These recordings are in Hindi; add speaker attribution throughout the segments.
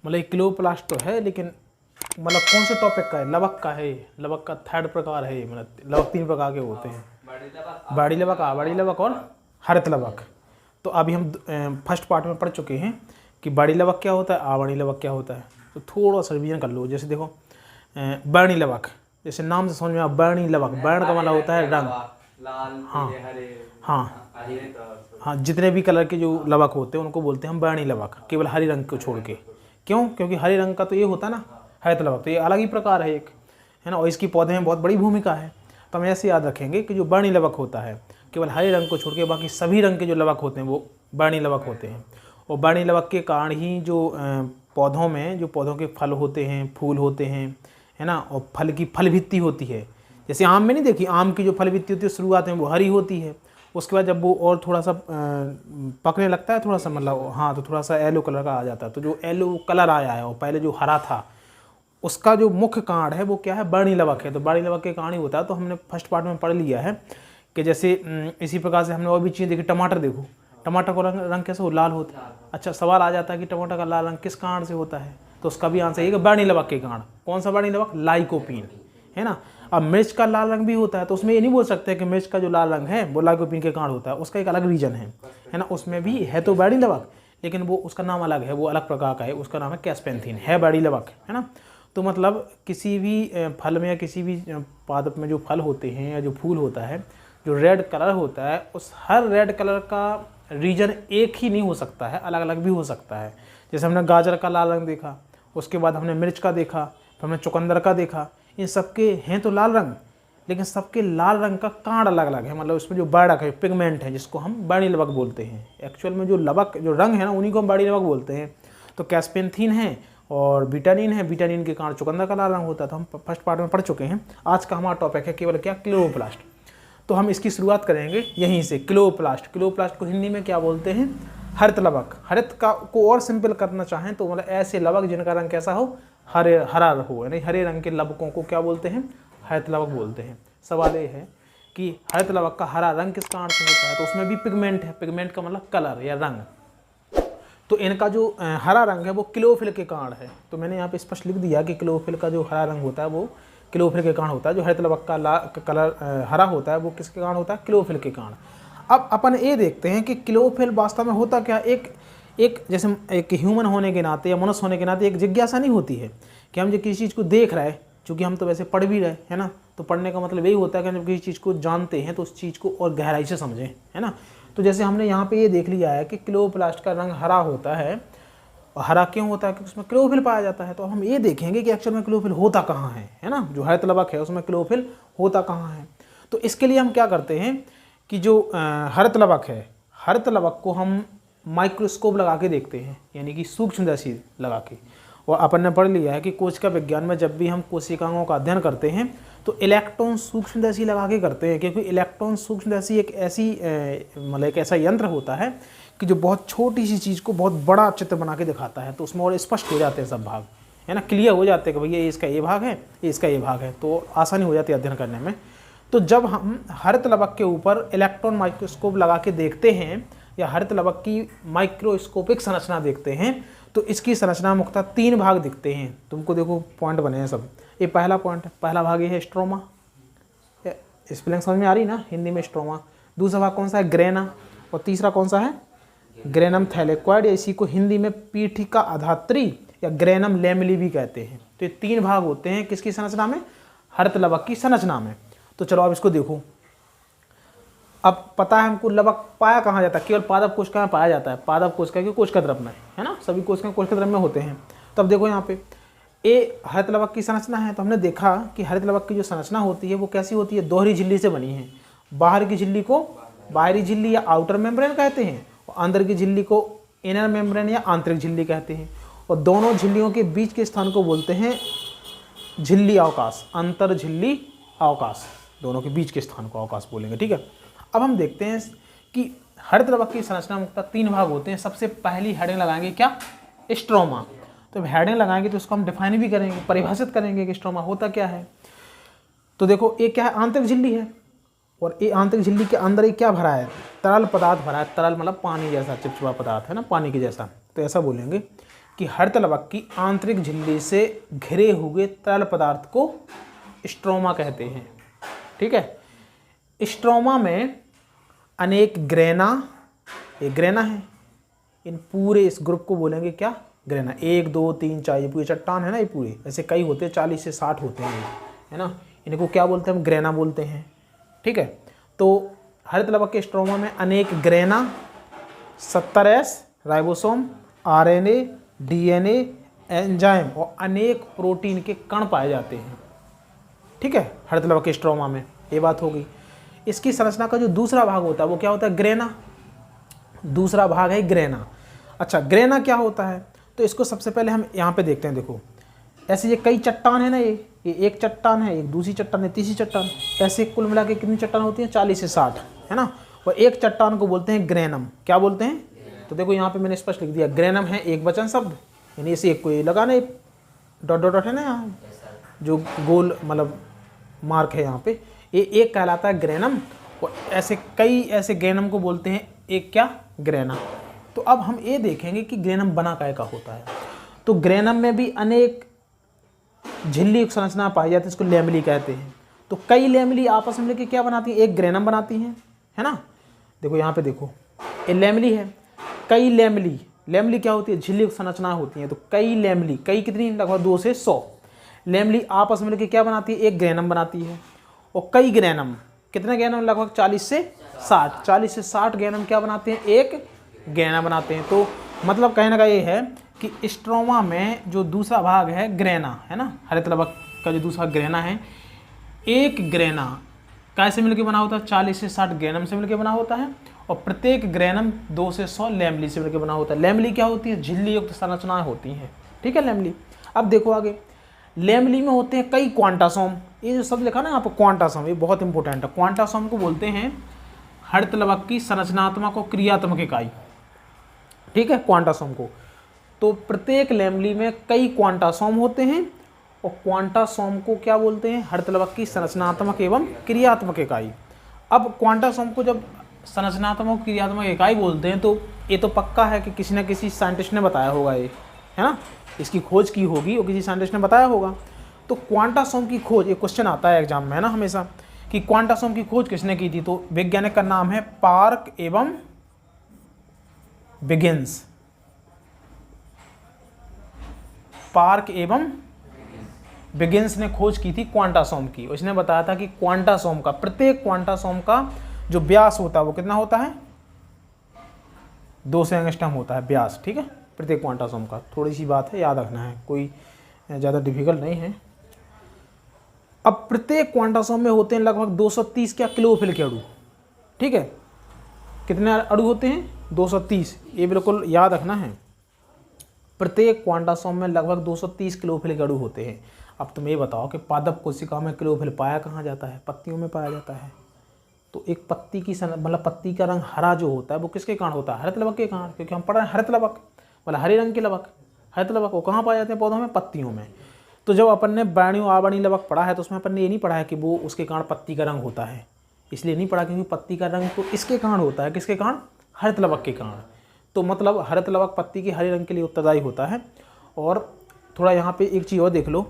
Speaker 1: मतलब ये क्लोरोप्लास्ट तो है, लेकिन मतलब कौन से टॉपिक का है? लवक का है। लवक का थर्ड प्रकार है। मतलब लवक 3 प्रकार के होते हैं, बाड़ी लवक, आबाड़ी लवक और हरित लवक। तो अभी हम फर्स्ट पार्ट में पढ़ चुके हैं कि बाड़ी लवक क्या होता है, आबाड़ी लवक क्या होता है। तो थोड़ा सा रिवीजन कर लो। जैसे देखो वर्णी लवक, जैसे नाम से समझ में आ, वर्णी लवक, वर्ण का मतलब होता है रंग। हाँ हाँ हाँ, जितने भी कलर के जो लवक होते हैं उनको बोलते हैं हम वर्णी लवक, केवल हरे रंग को छोड़ के। क्यों? क्योंकि हरे रंग का तो ये होता है ना हरित लवक, तो ये अलग ही प्रकार है एक, है ना, और इसकी पौधे में बहुत बड़ी भूमिका है। तो हम ऐसे याद रखेंगे कि जो वर्णी लवक होता है केवल हरे रंग को छोड़ के बाकी सभी रंग के जो लवक होते हैं वो वर्णी लवक होते हैं। और वर्णी लवक के कारण ही जो पौधों में, जो पौधों के फल होते हैं, फूल होते हैं, है ना, और फल की फल भित्ति होती है। जैसे आम में नहीं देखी, आम की जो फल भित्ति होती है शुरुआत में वो हरी होती है, उसके बाद जब वो और थोड़ा सा पकने लगता है थोड़ा सा, मतलब हाँ, तो थोड़ा सा येलो कलर का आ जाता है। तो जो येलो कलर आया है और पहले जो हरा था उसका जो मुख्य कारण है वो क्या है? वर्णी लवक है। तो वर्णी लवक के कारण ही होता है। तो हमने फर्स्ट पार्ट में पढ़ लिया है कि जैसे इसी प्रकार से हमने और भी चीज़ें देखी। टमाटर देखो, टमाटर का रंग कैसे हो? लाल होता है। अच्छा, सवाल आ जाता है कि टमाटर का लाल रंग किस कारण से होता है? तो उसका भी आंसर ये कि वर्णी लवक के कारण। कौन सा वर्णी लवक? लाइकोपीन, है ना। अब मिर्च का लाल रंग भी होता है, तो उसमें ये नहीं बोल सकते कि मिर्च का जो लाल रंग है वो लाइकोपीन के कारण होता है, उसका एक अलग रीजन है ना। उसमें भी है तो वर्णी लवक, लेकिन वो उसका नाम अलग है, वो अलग प्रकार का है, उसका नाम है कैस्पेंथिन, है वर्णी लवक, है ना। तो मतलब किसी भी फल में या किसी भी पादप में जो फल होते हैं या जो फूल होता है, जो रेड कलर होता है, उस हर रेड कलर का रीजन एक ही नहीं हो सकता है, अलग अलग भी हो सकता है। जैसे हमने गाजर का लाल रंग देखा, उसके बाद हमने मिर्च का देखा, फिर हमने चुकंदर का देखा। इन सबके हैं तो लाल रंग, लेकिन सबके लाल रंग का कारण अलग अलग है। मतलब इसमें जो वर्णक है, पिगमेंट है, जिसको हम वर्णी लवक बोलते हैं। एक्चुअल में जो लवक, जो रंग है ना, उन्हीं को हम वर्णी लवक बोलते हैं। तो कैस्पेंथिन है और विटानिन है। विटानिन के कारण चुकंदर का लाल रंग होता है। तो हम फर्स्ट पार्ट में पढ़ चुके हैं। आज का हमारा टॉपिक है केवल क्या? क्लोरोप्लास्ट। तो हम इसकी शुरुआत करेंगे यहीं से। क्लोरोप्लास्ट, क्लोरोप्लास्ट को हिंदी में क्या बोलते हैं? हरित लवक। हरित का को और सिंपल करना चाहें तो मतलब ऐसे लवक जिनका रंग कैसा हो? हरा हो, यानी हरे रंग के लवकों को क्या बोलते हैं? हरित लवक बोलते हैं। सवाल ये है कि हरित लवक का हरा रंग किस कारण से होता है? तो उसमें भी पिगमेंट है। पिगमेंट का मतलब कलर या रंग। तो इनका जो हरा रंग है वो क्लोरोफिल के कारण है। तो मैंने यहाँ पे स्पष्ट लिख दिया कि क्लोरोफिल का जो हरा रंग होता है वो क्लोरोफिल के कारण होता है। जो हरित लवक का कलर हरा होता है वो किसके कारण होता है? क्लोरोफिल के कारण। अब अपन ये देखते हैं कि क्लोरोफिल वास्तव में होता क्या? एक जैसे एक ह्यूमन होने के नाते या मनुष्य होने के नाते एक जिज्ञासा नहीं होती है कि हम जो किसी चीज़ को देख रहे हैं, चूँकि हम तो वैसे पढ़ भी रहे है ना, तो पढ़ने का मतलब यही होता है कि हम जब किसी चीज़ को जानते हैं तो उस चीज़ को और गहराई से समझें, है ना। तो जैसे हमने यहाँ पे ये देख लिया है कि क्लोरोप्लास्ट का रंग हरा होता है। और हरा क्यों होता है? क्योंकि उसमें क्लोरोफिल पाया जाता है। तो हम ये देखेंगे कि एक्चुअल में क्लोरोफिल होता कहाँ है ना। जो हरित लवक है उसमें क्लोरोफिल होता कहाँ है? तो इसके लिए हम क्या करते हैं कि जो हरित लवक है, हरित लवक को हम माइक्रोस्कोप लगा के देखते हैं, यानी कि सूक्ष्मदर्शी लगा के। और अपन ने पढ़ लिया है कि कोशिका विज्ञान में जब भी हम कोशिकाओं का अध्ययन करते हैं तो इलेक्ट्रॉन सूक्ष्मदर्शी लगा के करते हैं, क्योंकि इलेक्ट्रॉन सूक्ष्मदर्शी एक ऐसी मतलब एक ऐसा यंत्र होता है कि जो बहुत छोटी सी चीज़ को बहुत बड़ा चित्र बना के दिखाता है। तो उसमें और स्पष्ट हो जाते हैं सब भाग, है ना, क्लियर हो जाते हैं कि भैया ये इसका ये भाग है, ये इसका ये भाग है। तो आसानी हो जाती है अध्ययन करने में। तो जब हम हरित लवक के ऊपर इलेक्ट्रॉन माइक्रोस्कोप लगा के देखते हैं या हरित लवक की माइक्रोस्कोपिक संरचना देखते हैं तो इसकी संरचना मुख्यतः 3 भाग दिखते हैं। तुमको देखो पॉइंट बने हैं सब। ये पहला पॉइंट है, पहला भाग ये है स्ट्रोमा। स्पेलिंग समझ में आ रही ना? हिंदी में स्ट्रोमा। दूसरा भाग कौन सा है? ग्रेना। और तीसरा कौन सा है? ग्रेनम थैलेक्वाइड, या इसी को हिंदी में पीठिका आधात्री या ग्रेनम लेमली भी कहते हैं। तो ये 3 भाग होते हैं किसकी संरचना में? हरित लवक की संरचना में। तो चलो अब इसको देखो। अब पता है हमको लवक पाया कहाँ जाता है? केवल पादप कोशिका में पाया जाता है। पादप कोशिका के कोशिका द्रव में, है ना, सभी कोशिकाएं कोशिका द्रव में होते हैं। तब देखो यहाँ पे ये हरित लवक की संरचना है। तो हमने देखा कि हरित लवक की जो संरचना होती है वो कैसी होती है? दोहरी झिल्ली से बनी है। बाहर की झिल्ली को बाहरी झिल्ली या आउटर मेम्ब्रेन कहते हैं, और अंदर की झिल्ली को इनर मेम्ब्रेन या आंतरिक झिल्ली कहते हैं। और दोनों झिल्लियों के बीच के स्थान को बोलते हैं झिल्ली अवकाश, अंतर झिल्ली अवकाश। दोनों के बीच के स्थान को अवकाश बोलेंगे, ठीक है। अब हम देखते हैं कि हरित लवक की संरचना मुख्यतः 3 भाग होते हैं। सबसे पहली हेडिंग लगाएंगे क्या? स्ट्रोमा। तो हेडिंग लगाएंगे तो उसको हम डिफाइन भी करेंगे, परिभाषित करेंगे कि स्ट्रोमा होता क्या है। तो देखो ये क्या है? आंतरिक झिल्ली है। और ये आंतरिक झिल्ली के अंदर ये क्या भरा है? तरल पदार्थ भरा है। तरल मतलब पानी जैसा चिपचिपा पदार्थ, है ना, पानी के जैसा। तो ऐसा बोलेंगे कि हरित लवक की आंतरिक झिल्ली से घिरे हुए तरल पदार्थ को स्ट्रोमा कहते हैं। ठीक है, स्ट्रोमा में अनेक ग्रेना, ये ग्रेना है, इन पूरे इस ग्रुप को बोलेंगे क्या, ग्रेना। 1 2 3 4 ये पूरी चट्टान है ना, ये पूरे ऐसे कई होते हैं, 40 से 60 होते हैं, है ना। इनको क्या बोलते हैं, हम ग्रेना बोलते हैं। ठीक है, तो हरित लवक के स्ट्रोमा में अनेक grana, 70S ribosome, RNA, DNA, enzyme और अनेक प्रोटीन के कण पाए जाते हैं। ठीक है, हरित लवक के स्ट्रोमा में, ये बात होगी। इसकी संरचना का जो दूसरा भाग होता है वो क्या होता है, ग्रेना। दूसरा भाग है ग्रेना। अच्छा, ग्रेना क्या होता है, तो इसको सबसे पहले हम यहाँ पे देखते हैं। देखो ऐसे ये कई चट्टान है ना, ये एक चट्टान है, एक दूसरी चट्टान है, तीसरी चट्टान, ऐसे कुल मिला के कितनी चट्टान होती है, 40 से 60, है ना। और एक चट्टान को बोलते हैं ग्रेनम। क्या बोलते हैं, तो देखो यहाँ पे मैंने स्पष्ट लिख दिया, ग्रेनम है एक वचन शब्द, यानी इसे एक कोई लगाना, डॉट डॉट डॉट है ना यहाँ जो गोल मतलब मार्क है यहाँ पे, ये एक कहलाता है ग्रेनम। और ऐसे कई ऐसे ग्रेनम को बोलते हैं एक क्या, ग्रेना। तो अब हम ये देखेंगे कि ग्रेनम बना काय का होता है। तो ग्रेनम में भी अनेक झिल्ली संरचना पाई जाती है, इसको लैमेली कहते हैं। तो कई लैमेली आपस में मिलकर क्या बनाती है, एक ग्रेनम बनाती हैं, है ना। देखो यहाँ पे देखो, ये लैमेली है, कई लैमेली, लैमेली क्या होती है, झिल्ली संरचना होती है। तो कई लैमेली, कई कितनी, लगभग 2 से 100 लैमेली आपस में मिलकर क्या बनाती है, एक ग्रेनम बनाती है। और कई ग्रेनम, कितने ग्रेनम, लगभग 40 से 60, 40 से 60 ग्रेनम क्या बनाते हैं, एक ग्रेना बनाते हैं। तो मतलब कहने का ये है कि स्ट्रोमा में जो दूसरा भाग है ग्रेना, है ना, हरित लवक का जो दूसरा ग्रेना है, एक ग्रेना कैसे मिलकर बना होता है, 40 से 60 ग्रेनम से मिलकर बना होता है। और प्रत्येक ग्रेनम 2 से 100 लैमेली से मिलकर बना होता है। लैमेली क्या होती है, झिल्ली युक्त संरचनाएं होती हैं। ठीक है, लैमेली। अब देखो आगे, लैमेली में होते हैं कई क्वांटासोम। ये जो शब्द लिखा ना यहाँ पर क्वांटासोम, ये बहुत इंपॉर्टेंट है। क्वांटासोम को बोलते हैं हरित लवक की संरचनात्मक और क्रियात्मक इकाई। ठीक है, क्वांटासोम को। तो प्रत्येक लैमेली में कई क्वांटासोम होते हैं और क्वांटासोम को क्या बोलते हैं, हरित लवक की संरचनात्मक एवं क्रियात्मक इकाई। अब क्वांटासोम को जब संरचनात्मक क्रियात्मक इकाई बोलते हैं तो ये तो पक्का है कि किसी न किसी साइंटिस्ट ने बताया होगा, ये है ना, इसकी खोज की होगी और किसी साइंटिस्ट ने बताया होगा। तो क्वांटासोम की खोज, एक क्वेश्चन आता है एग्जाम में, है ना, हमेशा, कि क्वांटासोम की खोज किसने की थी। तो वैज्ञानिक का नाम है पार्क एवं बिगिंस। पार्क एवं बिगिंस ने खोज की थी क्वांटासोम की। उसने बताया था कि क्वांटासोम का, प्रत्येक क्वांटासोम का जो व्यास होता है वो कितना होता है, 200 एंगस्ट्रॉम होता है व्यास। ठीक है, प्रत्येक क्वांटासोम का। थोड़ी सी बात है, याद रखना है, कोई ज़्यादा डिफिकल्ट नहीं है। अब प्रत्येक क्वांटासोम में होते हैं लगभग 230 क्या क्लोरोफिल के अणु। ठीक है, कितने अणु होते हैं, 230, ये बिल्कुल याद रखना है। प्रत्येक क्वांटासोम में लगभग 230 क्लोरोफिल के अणु होते हैं। अब तुम ये बताओ कि पादप कोशिका में क्लोरोफिल पाया कहाँ जाता है, पत्तियों में पाया जाता है। तो एक पत्ती की मतलब पत्ती का रंग हरा जो होता है वो किसके कारण होता है, हरित लवक के कारण, क्योंकि हम पढ़ रहे हैं हरित लवक, मतलब हरे रंग के लवक, हरित लवक वो कहाँ पाए जाते हैं, पौधों में, पत्तियों में। तो जब अपन ने वर्णीय आवर्णीय लवक पढ़ा है तो उसमें अपन ने ये नहीं पढ़ा है कि वो उसके कारण पत्ती का रंग होता है, इसलिए नहीं पढ़ा क्योंकि पत्ती का रंग तो इसके कारण होता है, किसके कारण, हरित लवक के कारण। तो मतलब हरित लवक पत्ती के हरे रंग के लिए उत्तरदायी होता है। और थोड़ा यहाँ पे एक चीज़ और देख लो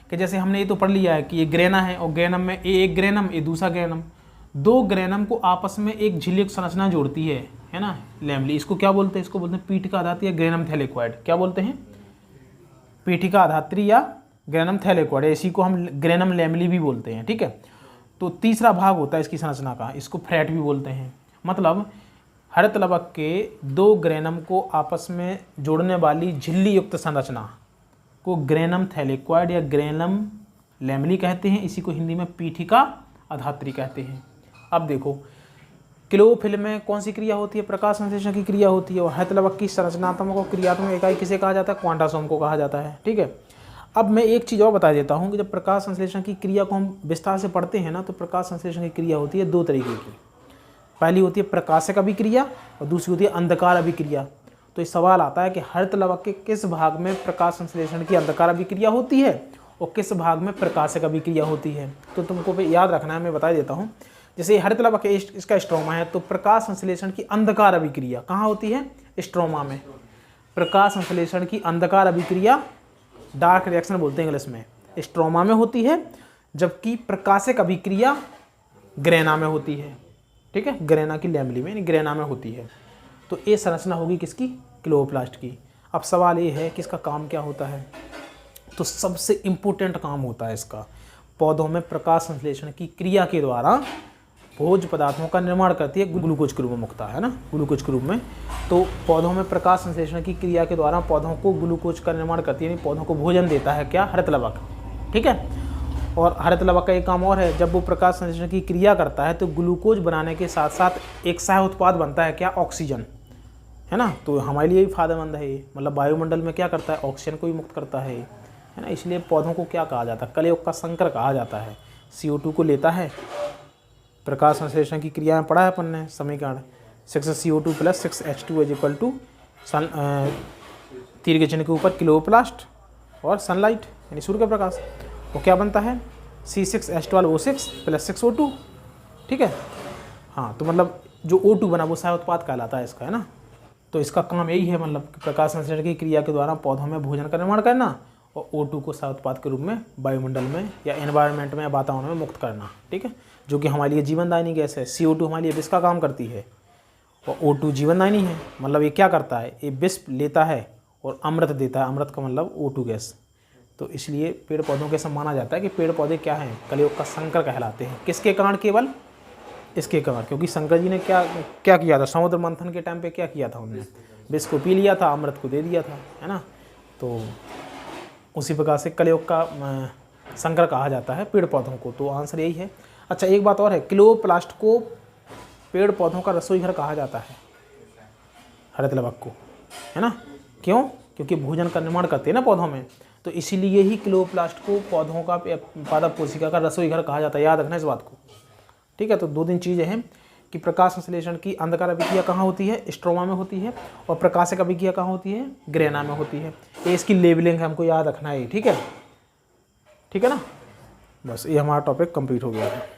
Speaker 1: कि जैसे हमने ये तो पढ़ लिया है कि ये ग्रेना है और ग्रेनम में ये एक ग्रेनम, ये दूसरा ग्रेनम, 2 ग्रेनम को आपस में एक झिल्ली संरचना जोड़ती है ना, लैमेली। इसको क्या बोलते हैं, इसको बोलते हैं पीठिका आधात्री या ग्रेनम थैलेक्वाइड। क्या बोलते हैं, पीठिका आधात्री या ग्रेनम थैलेक्वाइड, इसी को हम ग्रेनम लैमेली भी बोलते हैं। ठीक है, तो तीसरा भाग होता है इसकी संरचना का, इसको फ्रैट भी बोलते हैं। मतलब हरित लवक के 2 ग्रेनम को आपस में जोड़ने वाली झिल्ली युक्त संरचना को ग्रेनम थैलेक्वाइड या ग्रेनम लैमेली कहते हैं। इसी को हिंदी में पीठिका आधात्री कहते हैं। अब देखो, क्लोरोफिल में कौन सी क्रिया होती है, प्रकाश संश्लेषण की क्रिया होती है। और हरित लवक की संरचनात्मक और क्रियात्मक इकाई किसे कहा जाता है, क्वांटासोम को कहा जाता है। ठीक है, अब मैं एक चीज़ और बता देता हूँ कि जब प्रकाश संश्लेषण की क्रिया को हम विस्तार से पढ़ते हैं ना, तो प्रकाश संश्लेषण की क्रिया होती है 2 तरीके की। पहली होती है प्रकाशक अभिक्रिया और दूसरी होती है अंधकार अभिक्रिया। तो इस सवाल आता है कि हरित लवक के किस भाग में प्रकाश संश्लेषण की अंधकार अभिक्रिया होती है और किस भाग में प्रकाशक अभिक्रिया होती है। तो तुमको याद रखना है, मैं बता देता हूँ। जैसे हरित लवक इसका स्ट्रोमा है तो प्रकाश संश्लेषण की अंधकार अभिक्रिया कहाँ होती है, स्ट्रोमा में। प्रकाश संश्लेषण की अंधकार अभिक्रिया, डार्क रिएक्शन बोलते हैं इंग्लिश में, स्ट्रोमा में होती है, जबकि प्रकाशिक अभिक्रिया ग्रेना में होती है। ठीक है, ग्रेना की लैमेली में, ग्रेना में होती है। तो ये संरचना होगी किसकी, क्लोरोप्लास्ट की। अब सवाल ये है कि इसका काम क्या होता है। तो सबसे इम्पोर्टेंट काम होता है इसका, पौधों में प्रकाश संश्लेषण की क्रिया के द्वारा भोज्य पदार्थों का निर्माण करती है, ग्लूकोज के रूप में मुक्ता है ना, ग्लूकोज के रूप में। तो पौधों में प्रकाश संश्लेषण की क्रिया के द्वारा पौधों को ग्लूकोज का निर्माण करती है, यानी पौधों को भोजन देता है क्या, हरित लवक। ठीक है, और हरित लवक का एक काम और है, जब वो प्रकाश संश्लेषण की क्रिया करता है तो ग्लूकोज बनाने के साथ साथ एक सह उत्पाद बनता है क्या, ऑक्सीजन, है ना। तो हमारे लिए भी फायदेमंद है ये, मतलब वायुमंडल में क्या करता है, ऑक्सीजन को भी मुक्त करता है ना। इसलिए पौधों को क्या कहा जाता है, कलयुग का संकर कहा जाता है। CO2 को लेता है, प्रकाश संश्लेषण की क्रिया में पढ़ा है अपन ने समीकरण, 6CO2 + 6H2 = तीर के चिन्ह के ऊपर क्लोरोप्लास्ट और सनलाइट यानी सूर्य का प्रकाश। वो क्या बनता है, C6H12O6 + 6O2। ठीक है, हाँ, तो मतलब जो O2 बना वो सह उत्पाद कहलाता है इसका, है ना। तो इसका काम यही है, मतलब प्रकाश संश्लेषण की क्रिया के द्वारा पौधों में भोजन का निर्माण करना और O2 को सह उत्पाद के रूप में वायुमंडल में या एनवायरनमेंट में या वातावरण में मुक्त करना। ठीक है, जो कि हमारे लिए जीवनदायिनी गैस है। CO2 हमारे लिए विष का काम करती है और O2 जीवनदायिनी है। मतलब ये क्या करता है, ये विष लेता है और अमृत देता है, अमृत का मतलब O2 गैस। तो इसलिए पेड़ पौधों के सब माना जाता है कि पेड़ पौधे क्या हैं, कलयुग का संकर कहलाते हैं। किसके कारण, केवल इसके कारण, क्योंकि शंकर जी ने क्या किया था, समुद्र मंथन के टाइम पे क्या किया था, उन्होंने विष को पी लिया था, अमृत को दे दिया था, है ना। तो उसी प्रकार से कलयुग का संकर कहा जाता है पेड़ पौधों को। तो आंसर यही है। अच्छा, एक बात और है, क्लोरोप्लास्ट को पेड़ पौधों का रसोई घर कहा जाता है, हरित लवक को, है ना। क्यों, क्योंकि भोजन का निर्माण करते हैं ना पौधों में, तो इसीलिए ही क्लोरोप्लास्ट को पौधों का पादप कोशिका का रसोई घर कहा जाता है। याद रखना इस बात को। ठीक है, तो 2-3 चीज़ें हैं कि प्रकाश संश्लेषण की अंधकार अभिक्रिया कहाँ होती है, स्ट्रोमा में होती है, और प्रकाशिक अभिक्रिया कहाँ होती है, ग्रेना में होती है। ये इसकी लेबलिंग हमको याद रखना है, ठीक है ना। बस ये हमारा टॉपिक कंप्लीट हो गया है।